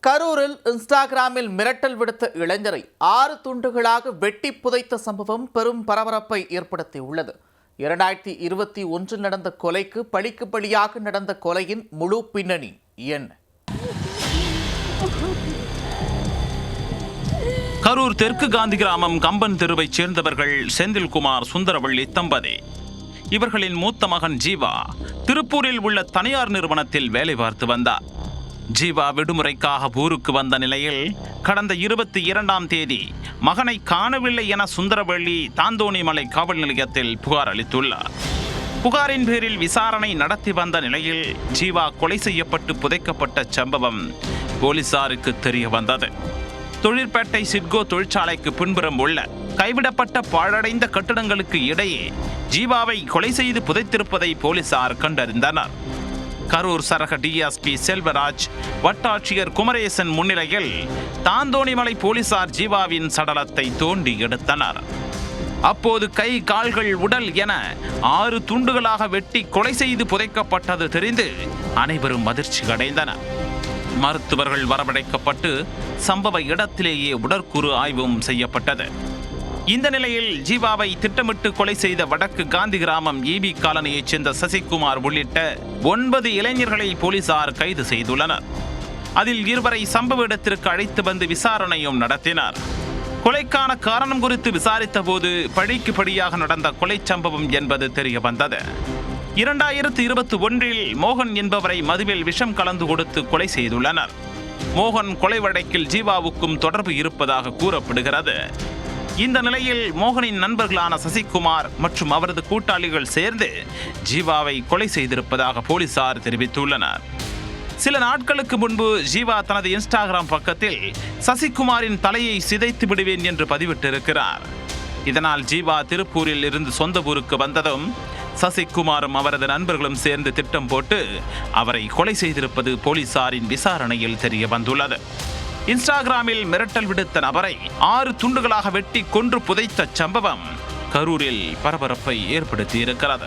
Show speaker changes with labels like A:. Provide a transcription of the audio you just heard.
A: கரூரில் இன்ஸ்டாகிராமில் மிரட்டல் விடுத்த இளைஞரை 6 துண்டுகளாக வெட்டி புதைத்த சம்பவம் பெரும் பரபரப்பை ஏற்படுத்தியுள்ளது. 2021 நடந்த கொலைக்கு பழிக்கு பழியாக நடந்த கொலையின் முழு பின்னணி என்ன?
B: கரூர் தெற்கு காந்தி கிராமம் கம்பன் தெருவைச் சேர்ந்தவர்கள் செந்தில்குமார், சுந்தரவள்ளி தம்பதி. இவர்களின் மூத்த மகன் ஜீவா திருப்பூரில் உள்ள தனியார் நிறுவனத்தில் வேலை பார்த்து வந்தார். ஜீவா விடுமுறைக்காக ஊருக்கு வந்த நிலையில் கடந்த 22ஆம் தேதி மகனை காணவில்லை என சுந்தரவள்ளி தாந்தோணிமலை காவல் நிலையத்தில் புகார் அளித்துள்ளார். புகாரின் பேரில் விசாரணை நடத்தி வந்த நிலையில் ஜீவா கொலை செய்யப்பட்டு புதைக்கப்பட்ட சம்பவம் போலீசாருக்கு தெரிய வந்தது. தொழிற்பேட்டை சிட்கோ தொழிற்சாலைக்கு பின்புறம் உள்ள கைவிடப்பட்ட பாழடைந்த கட்டிடங்களுக்கு இடையே ஜீவாவை கொலை செய்து புதைத்திருப்பதை போலீசார் கண்டறிந்தனர். கரூர் சரக டிஎஸ்பி செல்வராஜ், வட்டாட்சியர் குமரேசன் முன்னிலையில் தாந்தோணிமலை போலீசார் ஜீவாவின் சடலத்தை தோண்டி எடுத்தனர். அப்போது கை, கால்கள், உடல் என 6 துண்டுகளாக வெட்டி கொலை செய்து புதைக்கப்பட்டது தெரிந்து அனைவரும் அதிர்ச்சி அடைந்தனர். மருத்துவர்கள் வரவழைக்கப்பட்டு சம்பவ இடத்திலேயே உடற்கூறு ஆய்வும் செய்யப்பட்டது. இந்த நிலையில் ஜீவாவை திட்டமிட்டு கொலை செய்த வடக்கு காந்தி கிராமம் ஈபி காலனியைச் சேர்ந்த சசிகுமார் உள்ளிட்ட 9 இளைஞர்களை போலீசார் கைது செய்துள்ளனர். அதில் 2வரை சம்பவ இடத்திற்கு அழைத்து வந்து விசாரணையும் நடத்தினர். கொலைக்கான காரணம் குறித்து விசாரித்த போது பழிக்கு பழியாக நடந்த கொலை சம்பவம் என்பது தெரிய வந்தது. 2021இல் மோகன் என்பவரை மதுவில் விஷம் கலந்து கொடுத்து கொலை செய்துள்ளனர். மோகன் கொலை வழக்கில் ஜீவாவுக்கும் தொடர்பு இருப்பதாக கூறப்படுகிறது. இந்த நிலையில் மோகனின் நண்பர்களான சசிகுமார் மற்றும் அவரது கூட்டாளிகள் சேர்ந்து ஜீவாவை கொலை செய்திருப்பதாக போலீசார் தெரிவித்துள்ளனர். சில நாட்களுக்கு முன்பு ஜீவா தனது இன்ஸ்டாகிராம் பக்கத்தில் சசிகுமாரின் தலையை சிதைத்து விடுவேன் என்று பதிவிட்டிருக்கிறார். இதனால் ஜீவா திருப்பூரில் இருந்து சொந்த ஊருக்கு வந்ததும் சசிகுமாரும் அவரது நண்பர்களும் சேர்ந்து திட்டம் போட்டு அவரை கொலை செய்திருப்பது போலீசாரின் விசாரணையில் தெரிய வந்துள்ளது. இன்ஸ்டாகிராமில் மிரட்டல் விடுத்த நபரை 6 துண்டுகளாக வெட்டி கொன்று புதைத்த சம்பவம் கரூரில் பரபரப்பை ஏற்படுத்தியிருக்கிறது.